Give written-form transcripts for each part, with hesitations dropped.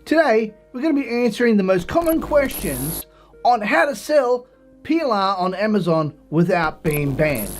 Today, we're going to be answering the most common questions on how to sell PLR on Amazon without being banned.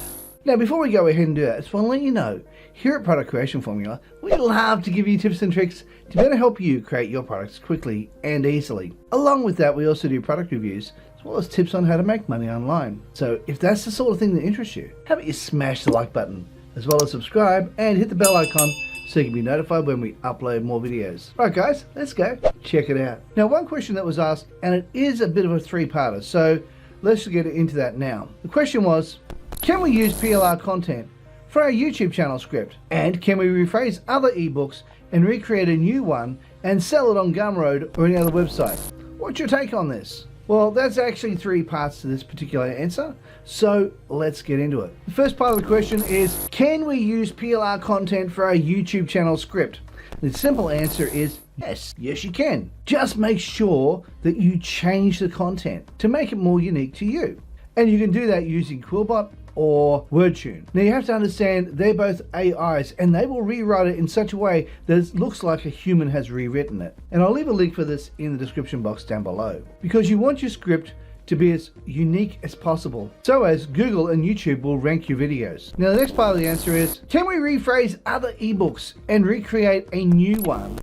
Now, before we go ahead and do that, I just want to let you know, here at Product Creation Formula, we love to give you tips and tricks to better help you create your products quickly and easily. Along with that, we also do product reviews, as well as tips on how to make money online. So if that's the sort of thing that interests you, how about you smash the like button, as well as subscribe and hit the bell icon so you can be notified when we upload more videos. Right guys, let's go check it out. Now, one question that was asked, and it is a bit of a three-parter, so let's get into that now. The question was, can we use PLR content for our YouTube channel script? And can we rephrase other ebooks and recreate a new one and sell it on Gumroad or any other website? What's your take on this? Well, that's actually three parts to this particular answer, so let's get into it. The first part of the question is, can we use PLR content for our YouTube channel script? The simple answer is yes. Yes, you can. Just make sure that you change the content to make it more unique to you. And you can do that using Quillbot or WordTune. Now, you have to understand they're both AIs, and they will rewrite it in such a way that it looks like a human has rewritten it. And I'll leave a link for this in the description box down below, because you want your script to be as unique as possible, so as Google and YouTube will rank your videos. Now, the next part of the answer is, can we rephrase other ebooks and recreate a new one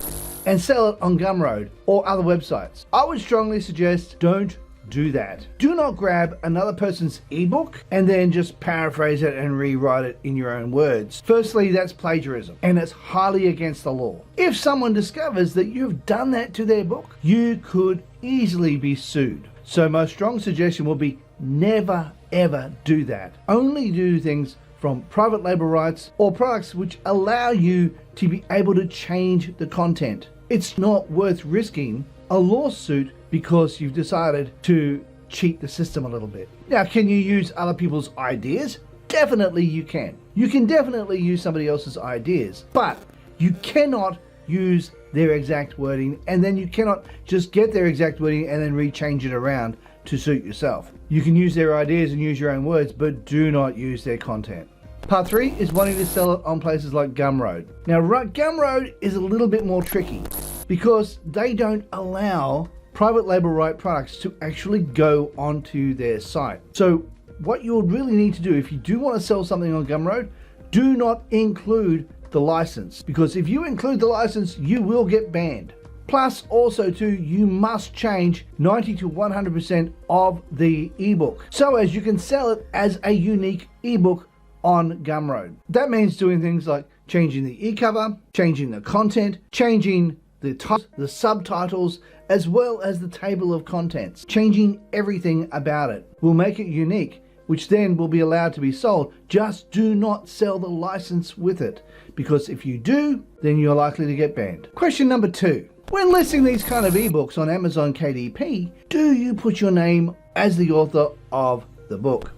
and sell it on Gumroad or other websites? I would strongly suggest don't do that. Do not grab another person's ebook and then just paraphrase it and rewrite it in your own words. Firstly, that's plagiarism, and it's highly against the law. If someone discovers that you've done that to their book, you could easily be sued. So my strong suggestion would be never ever do that. Only do things from private label rights or products which allow you to be able to change the content. It's not worth risking a lawsuit because you've decided to cheat the system a little bit. Now, can you use other people's ideas? Definitely you can. You can definitely use somebody else's ideas, but you cannot use their exact wording, and then you cannot just get their exact wording and then rechange it around to suit yourself. You can use their ideas and use your own words, but do not use their content. Part 3 is wanting to sell it on places like Gumroad. Now, Gumroad is a little bit more tricky because they don't allow private label right products to actually go onto their site. So what you would really need to do if you do want to sell something on Gumroad, do not include the license, because if you include the license, you will get banned. Plus, also too, you must change 90 to 100% of the ebook so as you can sell it as a unique ebook on Gumroad. That means doing things like changing the e-cover, changing the content, changing the subtitles, as well as the table of contents. Changing everything about it will make it unique, which then will be allowed to be sold. Just do not sell the license with it, because if you do, then you're likely to get banned. Question number 2. When listing these kind of ebooks on Amazon KDP, do you put your name as the author of the book?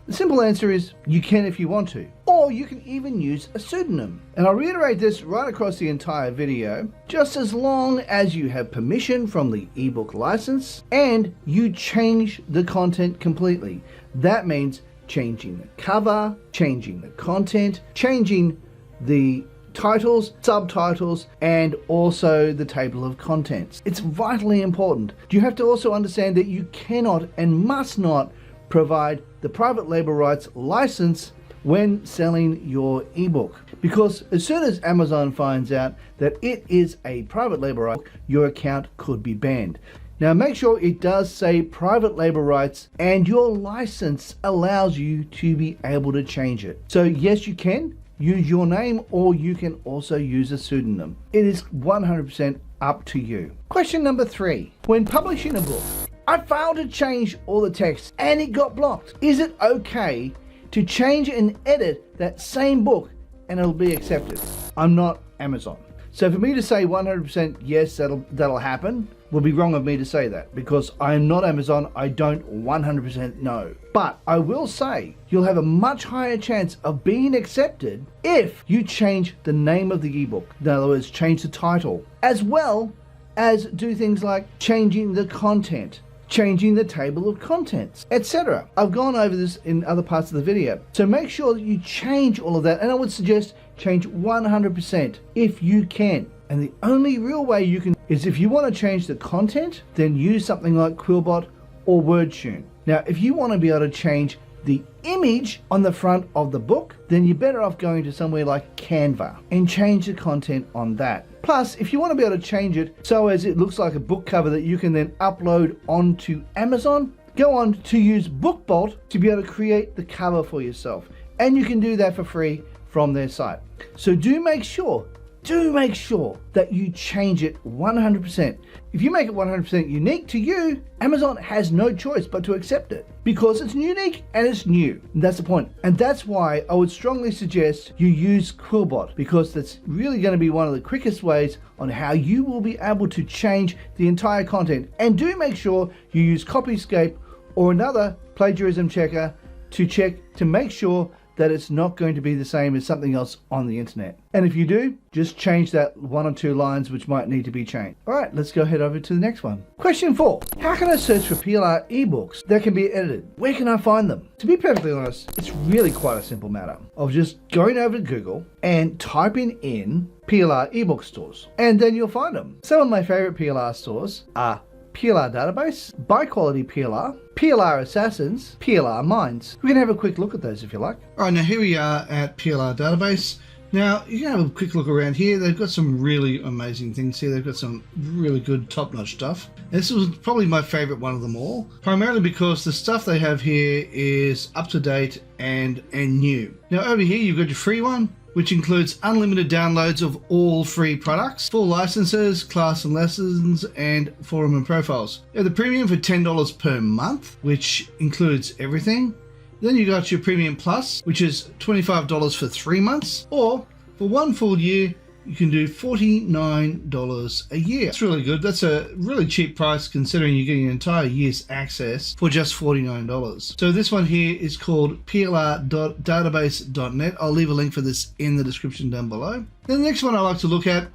The simple answer is you can if you want to, or you can even use a pseudonym. And I'll reiterate this right across the entire video, just as long as you have permission from the ebook license and you change the content completely. That means changing the cover, changing the content, changing the titles, subtitles, and also the table of contents. It's vitally important. You have to also understand that you cannot and must not provide the private label rights license when selling your ebook, because as soon as Amazon finds out that it is a private label right, your account could be banned. Now, make sure it does say private label rights and your license allows you to be able to change it. So yes, you can use your name, or you can also use a pseudonym. It is 100% up to you. Question number 3. When publishing a book, I failed to change all the text and it got blocked. Is it okay to change and edit that same book and it'll be accepted? I'm not Amazon. So for me to say 100% yes, that'll happen, would be wrong of me to say that, because I am not Amazon. I don't 100% know. But I will say you'll have a much higher chance of being accepted if you change the name of the ebook. In other words, change the title, as well as do things like changing the content, changing the table of contents, etc. I've gone over this in other parts of the video. So make sure that you change all of that, and I would suggest change 100% if you can. And the only real way you can is if you want to change the content, then use something like Quillbot or WordTune. Now, if you want to be able to change the image on the front of the book, then you're better off going to somewhere like Canva and change the content on that. Plus, if you want to be able to change it so as it looks like a book cover that you can then upload onto Amazon, go on to use BookBolt to be able to create the cover for yourself. And you can do that for free from their site. So do make sure that you change it 100%. If you make it 100% unique to you, Amazon has no choice but to accept it because it's unique and it's new. And that's the point. And that's why I would strongly suggest you use Quillbot, because that's really going to be one of the quickest ways on how you will be able to change the entire content. And do make sure you use 𝗕𝗂𝗶𝗹𝗶 or another plagiarism checker to check to make sure that it's not going to be the same as something else on the internet. And if you do, just change that 1 or 2 lines which might need to be changed. All right, let's go head over to the next one. Question 4. How can I search for PLR ebooks that can be edited? Where can I find them? To be perfectly honest, it's really quite a simple matter of just going over to Google and typing in PLR ebook stores, and then you'll find them. Some of my favorite PLR stores are PLR Database, 𝗤𝗂𝗶𝗹𝗶𝗯, PLR Assassins, PLR Minds. We can have a quick look at those if you like. All right, now here we are at PLR Database. Now you can have a quick look around here. They've got some really amazing things here. They've got some really good top-notch stuff. This was probably my favorite one of them all, primarily because the stuff they have here is up-to-date and new. Now over here you've got your free one, which includes unlimited downloads of all free products, full licenses, class and lessons, and forum and profiles. You have the premium for $10 per month, which includes everything. Then you got your premium plus, which is $25 for 3 months, or for 1 full year, you can do $49 a year. That's really good. That's a really cheap price considering you're getting an entire year's access for just $49. So this one here is called plr.database.net. I'll leave a link for this in the description down below. Then the next one I like to look at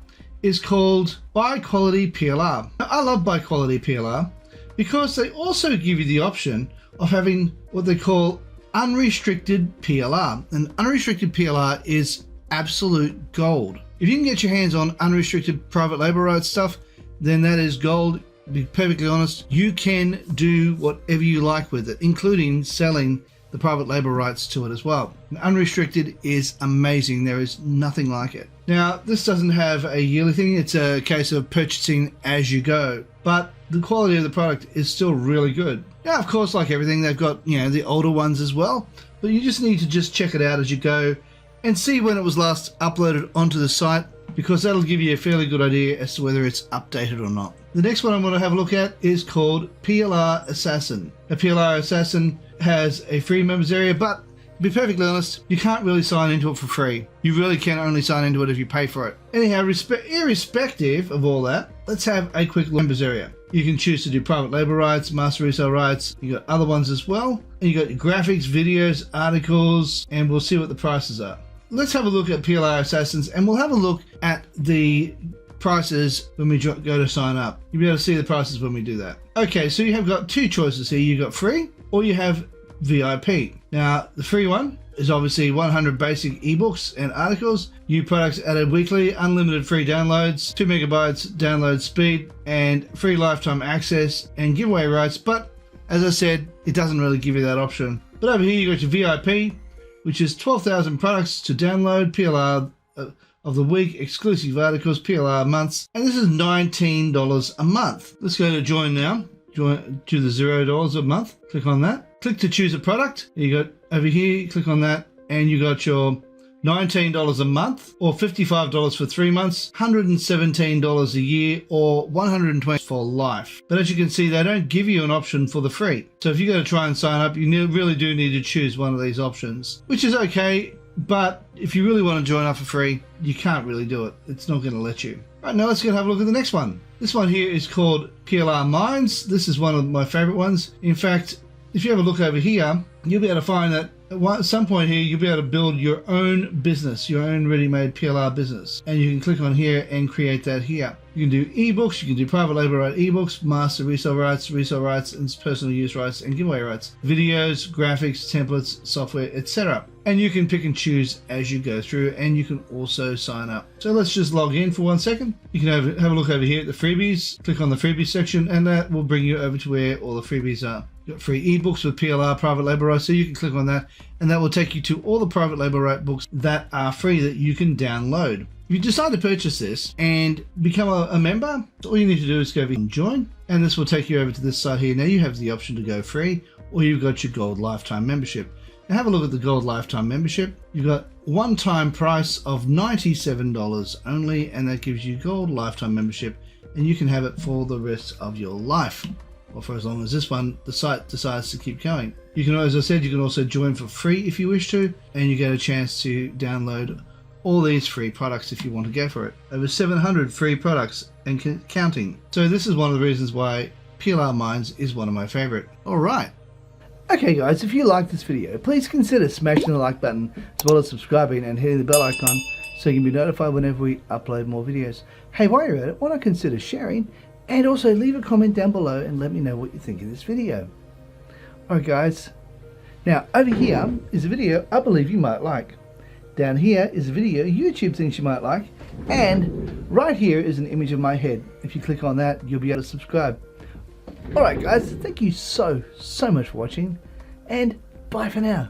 is called 𝗤𝗂𝗶𝗹𝗶𝗯. Now, I love 𝗤𝗂𝗶𝗶𝗹𝗶𝗯 because they also give you the option of having what they call unrestricted PLR. And unrestricted PLR is absolute gold. If you can get your hands on unrestricted private label rights stuff, then that is gold. To be perfectly honest, you can do whatever you like with it, including selling the private label rights to it as well. And unrestricted is amazing. There is nothing like it. Now, this doesn't have a yearly thing. It's a case of purchasing as you go, but the quality of the product is still really good. Now, of course, like everything, they've got, the older ones as well, but you just need to just check it out as you go and see when it was last uploaded onto the site, because that'll give you a fairly good idea as to whether it's updated or not. The next one I'm going to have a look at is called PLR Assassin. A PLR Assassin has a free members area, but to be perfectly honest, you can't really sign into it for free. You really can only sign into it if you pay for it. Anyhow, irrespective of all that, let's have a quick members area. You can choose to do private label rights, master resale rights. You got other ones as well. And you got your graphics, videos, articles, and we'll see what the prices are. Let's have a look at PLR Assassins, and we'll have a look at the prices when we go to sign up. You'll be able to see the prices when we do that. Okay, so you have got 2 choices here. You've got free or you have VIP. Now, the free one is obviously 100 basic ebooks and articles, new products added weekly, unlimited free downloads, 2 megabytes download speed, and free lifetime access and giveaway rights. But as I said, it doesn't really give you that option. But over here you got your VIP, which is 12,000 products to download, PLR of the week, exclusive articles, PLR months, and this is $19 a month. Let's go to join now. Join to the $0 a month. Click on that. Click to choose a product. You got over here, click on that, and you got your $19 a month, or $55 for 3 months, $117 a year, or $120 for life. But as you can see, they don't give you an option for the free. So if you go to try and sign up, you really do need to choose one of these options, which is okay. But if you really want to join up for free, you can't really do it. It's not going to let you. All right, now let's go have a look at the next one. This one here is called PLR Minds. This is one of my favorite ones. In fact, if you have a look over here, you'll be able to find that at some point here, you'll be able to build your own business, your own ready-made PLR business. And you can click on here and create that here. You can do ebooks, you can do private label right ebooks, master resale rights, and personal use rights and giveaway rights, videos, graphics, templates, software, etc. And you can pick and choose as you go through, and you can also sign up. So let's just log in for 1 second. You can have a look over here at the freebies, click on the freebies section, and that will bring you over to where all the freebies are. You've got free ebooks with PLR private label rights, so you can click on that, and that will take you to all the private label right books that are free that you can download. If you decide to purchase this and become a member, all you need to do is go over and join, and this will take you over to this site here. Now you have the option to go free, or you've got your gold lifetime membership. Now have a look at the gold lifetime membership. You've got one-time price of $97 only, and that gives you gold lifetime membership, and you can have it for the rest of your life, or for as long as the site decides to keep going. You can, as I said, you can also join for free if you wish to, and you get a chance to download all these free products if you want to go for it. Over 700 free products and counting. So this is one of the reasons why PLR Minds is one of my favorite. All right. Okay guys, if you liked this video, please consider smashing the like button as well as subscribing and hitting the bell icon so you can be notified whenever we upload more videos. Hey, while you're at it, why not consider sharing, and also leave a comment down below and let me know what you think of this video. Alright guys, now over here is a video I believe you might like. Down here is a video YouTube thinks you might like, and right here is an image of my head. If you click on that, you'll be able to subscribe. Alright guys, thank you so much for watching, and bye for now.